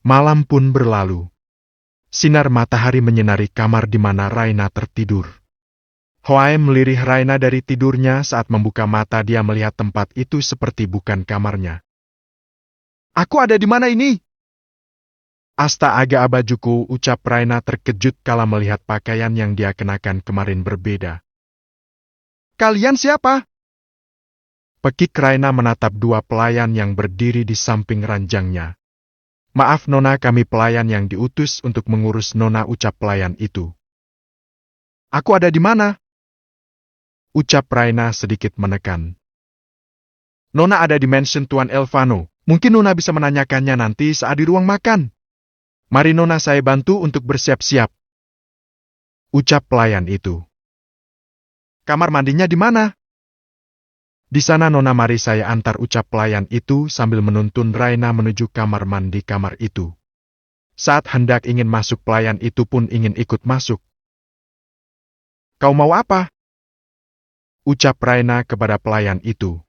Malam pun berlalu. Sinar matahari menyinari kamar di mana Raina tertidur. Hoaem melirih Raina dari tidurnya. Saat membuka mata dia melihat tempat itu seperti bukan kamarnya. Aku ada di mana ini? Astaga bajuku, ucap Raina terkejut kala melihat pakaian yang dia kenakan kemarin berbeda. Kalian siapa? Pekik Raina menatap dua pelayan yang berdiri di samping ranjangnya. Maaf Nona, kami pelayan yang diutus untuk mengurus Nona, ucap pelayan itu. Aku ada di mana? Ucap Raina sedikit menekan. Nona ada di mansion Tuan Elvano. Mungkin Nona bisa menanyakannya nanti saat di ruang makan. Mari Nona, saya bantu untuk bersiap-siap. Ucap pelayan itu. Kamar mandinya di mana? Di sana Nona, mari saya antar, ucap pelayan itu sambil menuntun Raina menuju kamar mandi kamar itu. Saat hendak ingin masuk, pelayan itu pun ingin ikut masuk. Kau mau apa? Ucap Raina kepada pelayan itu.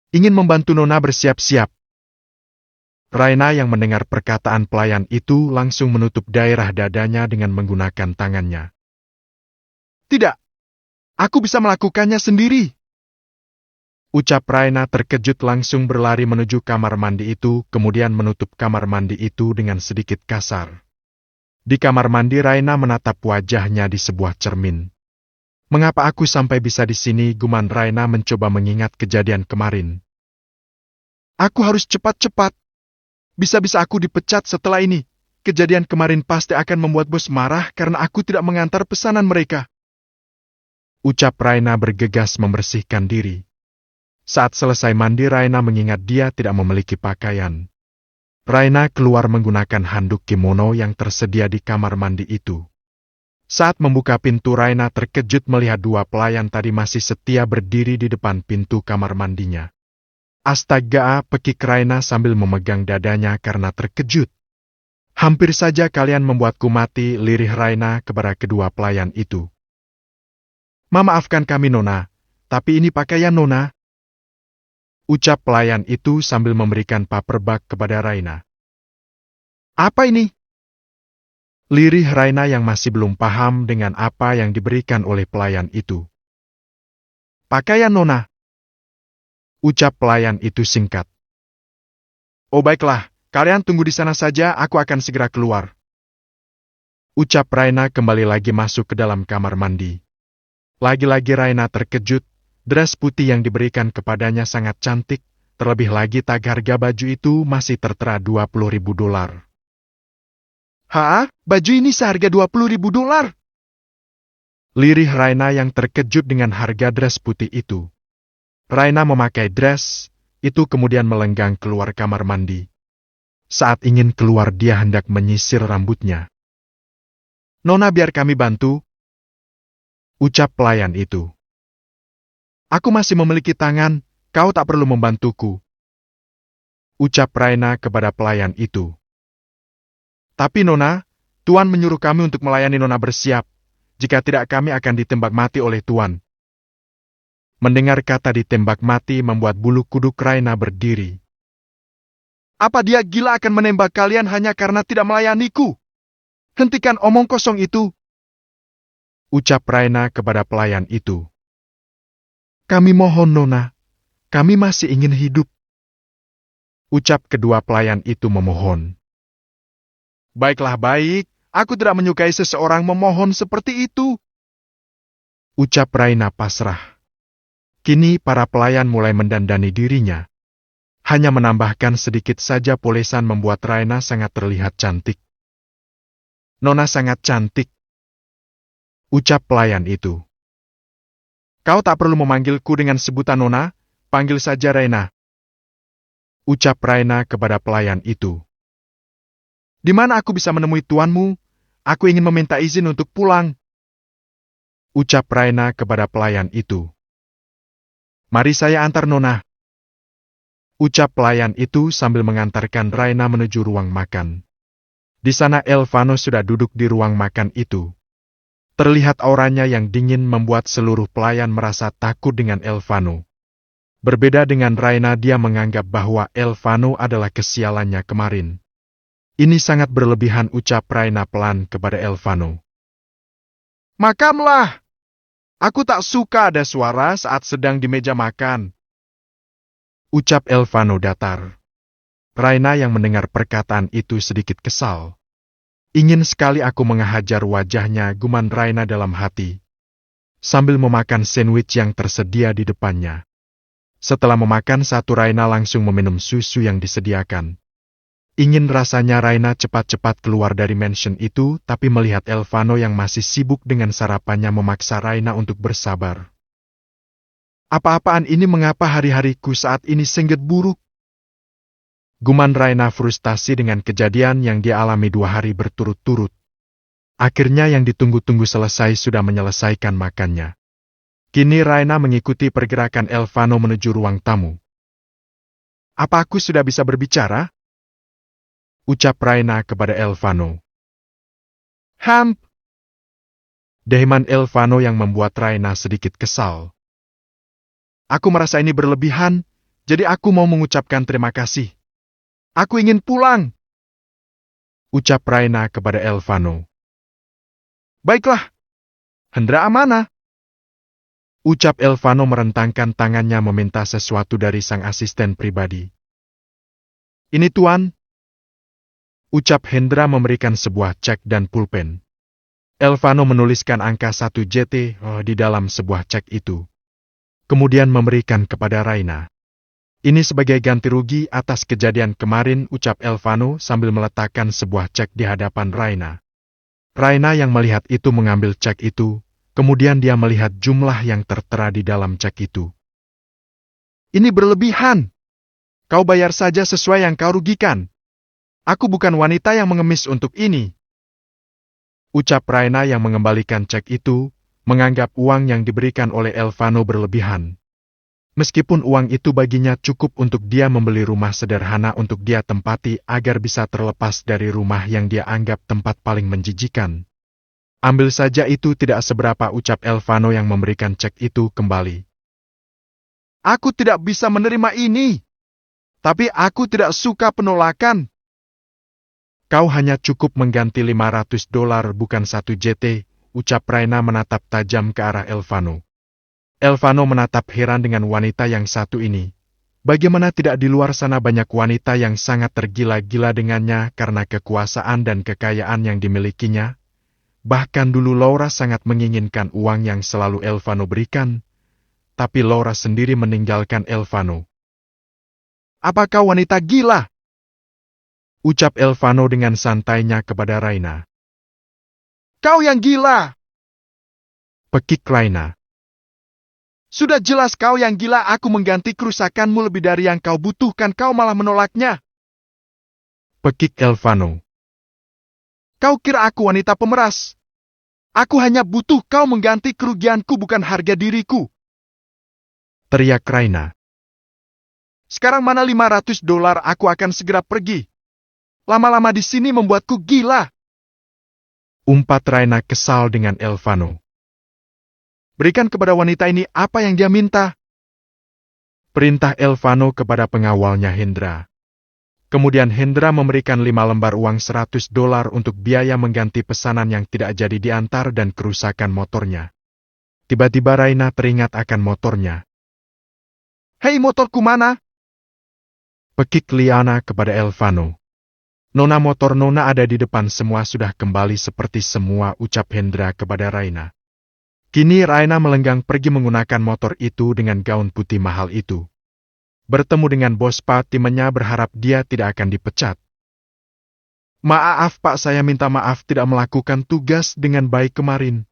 Ingin membantu Nona bersiap-siap. Raina yang mendengar perkataan pelayan itu langsung menutup daerah dadanya dengan menggunakan tangannya. Tidak, aku bisa melakukannya sendiri. Ucap Raina terkejut, langsung berlari menuju kamar mandi itu, kemudian menutup kamar mandi itu dengan sedikit kasar. Di kamar mandi Raina menatap wajahnya di sebuah cermin. Mengapa aku sampai bisa di sini, guman Raina mencoba mengingat kejadian kemarin. Aku harus cepat-cepat. Bisa-bisa aku dipecat setelah ini. Kejadian kemarin pasti akan membuat bos marah karena aku tidak mengantar pesanan mereka. Ucap Raina bergegas membersihkan diri. Saat selesai mandi Raina mengingat dia tidak memiliki pakaian. Raina keluar menggunakan handuk kimono yang tersedia di kamar mandi itu. Saat membuka pintu Raina terkejut melihat dua pelayan tadi masih setia berdiri di depan pintu kamar mandinya. Astaga, pekik Raina sambil memegang dadanya karena terkejut. Hampir saja kalian membuatku mati, lirih Raina kepada kedua pelayan itu. Maafkan kami Nona, tapi ini pakaian Nona. Ucap pelayan itu sambil memberikan paper bag kepada Raina. Apa ini? Lirih Raina yang masih belum paham dengan apa yang diberikan oleh pelayan itu. Pakaian Nona. Ucap pelayan itu singkat. Oh baiklah, kalian tunggu di sana saja, aku akan segera keluar. Ucap Raina kembali lagi masuk ke dalam kamar mandi. Lagi-lagi Raina terkejut. Dress putih yang diberikan kepadanya sangat cantik, terlebih lagi tag harga baju itu masih tertera $20.000. Hah? Baju ini seharga $20.000? Lirih Raina yang terkejut dengan harga dress putih itu. Raina memakai dress itu kemudian melenggang keluar kamar mandi. Saat ingin keluar dia hendak menyisir rambutnya. Nona, biar kami bantu. Ucap pelayan itu. Aku masih memiliki tangan, kau tak perlu membantuku. Ucap Raina kepada pelayan itu. Tapi Nona, Tuan menyuruh kami untuk melayani Nona bersiap. Jika tidak kami akan ditembak mati oleh Tuan. Mendengar kata ditembak mati membuat bulu kuduk Raina berdiri. Apa dia gila akan menembak kalian hanya karena tidak melayaniku? Hentikan omong kosong itu. Ucap Raina kepada pelayan itu. Kami mohon Nona, kami masih ingin hidup. Ucap kedua pelayan itu memohon. Baiklah baik, aku tidak menyukai seseorang memohon seperti itu. Ucap Raina pasrah. Kini para pelayan mulai mendandani dirinya. Hanya menambahkan sedikit saja polesan membuat Raina sangat terlihat cantik. Nona sangat cantik. Ucap pelayan itu. Kau tak perlu memanggilku dengan sebutan Nona, panggil saja Raina. Ucap Raina kepada pelayan itu. Di mana aku bisa menemui tuanmu? Aku ingin meminta izin untuk pulang. Ucap Raina kepada pelayan itu. Mari saya antar Nona. Ucap pelayan itu sambil mengantarkan Raina menuju ruang makan. Di sana Elvano sudah duduk di ruang makan itu. Terlihat auranya yang dingin membuat seluruh pelayan merasa takut dengan Elvano. Berbeda dengan Raina, dia menganggap bahwa Elvano adalah kesialannya kemarin. Ini sangat berlebihan, ucap Raina pelan kepada Elvano. Makamlah! Aku tak suka ada suara saat sedang di meja makan. Ucap Elvano datar. Raina yang mendengar perkataan itu sedikit kesal. Ingin sekali aku menghajar wajahnya, guman Raina dalam hati. Sambil memakan sandwich yang tersedia di depannya. Setelah memakan satu, Raina langsung meminum susu yang disediakan. Ingin rasanya Raina cepat-cepat keluar dari mansion itu, tapi melihat Elvano yang masih sibuk dengan sarapannya memaksa Raina untuk bersabar. Apa-apaan ini, mengapa hari-hariku saat ini sangat buruk? Guman Raina frustasi dengan kejadian yang dia alami 2 hari berturut-turut. Akhirnya yang ditunggu-tunggu selesai, sudah menyelesaikan makannya. Kini Raina mengikuti pergerakan Elvano menuju ruang tamu. Apa aku sudah bisa berbicara? Ucap Raina kepada Elvano. Hamp! Dehiman Elvano yang membuat Raina sedikit kesal. Aku merasa ini berlebihan, jadi aku mau mengucapkan terima kasih. Aku ingin pulang. Ucap Raina kepada Elvano. Baiklah. Hendra Amana. Ucap Elvano merentangkan tangannya meminta sesuatu dari sang asisten pribadi. Ini tuan. Ucap Hendra memberikan sebuah cek dan pulpen. Elvano menuliskan angka 1 JT di dalam sebuah cek itu. Kemudian memberikan kepada Raina. Ini sebagai ganti rugi atas kejadian kemarin, ucap Elvano sambil meletakkan sebuah cek di hadapan Raina. Raina yang melihat itu mengambil cek itu, kemudian dia melihat jumlah yang tertera di dalam cek itu. Ini berlebihan. Kau bayar saja sesuai yang kau rugikan. Aku bukan wanita yang mengemis untuk ini. Ucap Raina yang mengembalikan cek itu, menganggap uang yang diberikan oleh Elvano berlebihan. Meskipun uang itu baginya cukup untuk dia membeli rumah sederhana untuk dia tempati agar bisa terlepas dari rumah yang dia anggap tempat paling menjijikan. Ambil saja, itu tidak seberapa, ucap Elvano yang memberikan cek itu kembali. Aku tidak bisa menerima ini. Tapi aku tidak suka penolakan. Kau hanya cukup mengganti $500, bukan 1 JT, ucap Raina menatap tajam ke arah Elvano. Elvano menatap heran dengan wanita yang satu ini. Bagaimana tidak di luar sana banyak wanita yang sangat tergila-gila dengannya karena kekuasaan dan kekayaan yang dimilikinya? Bahkan dulu Laura sangat menginginkan uang yang selalu Elvano berikan, tapi Laura sendiri meninggalkan Elvano. Apakah wanita gila? Ucap Elvano dengan santainya kepada Raina. Kau yang gila! Pekik Raina. Sudah jelas kau yang gila, aku mengganti kerusakanmu lebih dari yang kau butuhkan, kau malah menolaknya. Pekik Elvano. Kau kira aku wanita pemeras? Aku hanya butuh kau mengganti kerugianku, bukan harga diriku. Teriak Raina. Sekarang mana $500, aku akan segera pergi. Lama-lama di sini membuatku gila. Umpat Raina kesal dengan Elvano. Berikan kepada wanita ini apa yang dia minta. Perintah Elvano kepada pengawalnya Hendra. Kemudian Hendra memberikan 5 lembar uang $100 untuk biaya mengganti pesanan yang tidak jadi diantar dan kerusakan motornya. Tiba-tiba Raina teringat akan motornya. Hei, motorku mana? Pekik Liana kepada Elvano. Nona, motor Nona ada di depan, semua sudah kembali seperti semua, ucap Hendra kepada Raina. Kini Raina melenggang pergi menggunakan motor itu dengan gaun putih mahal itu. Bertemu dengan bos Patimenya berharap dia tidak akan dipecat. Maaf Pak, saya minta maaf tidak melakukan tugas dengan baik kemarin.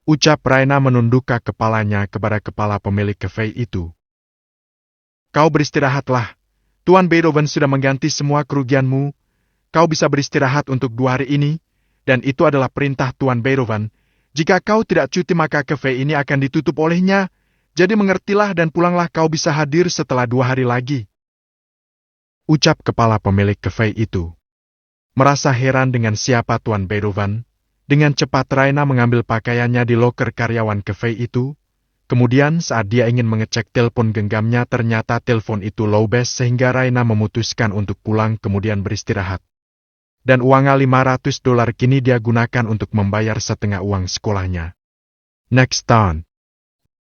Ucap Raina menundukkan kepalanya kepada kepala pemilik cafe itu. Kau beristirahatlah. Tuan Beethoven sudah mengganti semua kerugianmu. Kau bisa beristirahat untuk 2 hari ini, dan itu adalah perintah Tuan Beethoven. Jika kau tidak cuti maka cafe ini akan ditutup olehnya. Jadi mengertilah dan pulanglah, kau bisa hadir setelah 2 hari lagi. Ucap kepala pemilik cafe itu. Merasa heran dengan siapa Tuan Beethoven, dengan cepat Raina mengambil pakaiannya di loker karyawan cafe itu. Kemudian saat dia ingin mengecek telepon genggamnya, ternyata telepon itu lowbass sehingga Raina memutuskan untuk pulang kemudian beristirahat. dan uangnya $500 kini dia gunakan untuk membayar setengah uang sekolahnya. Next tahun,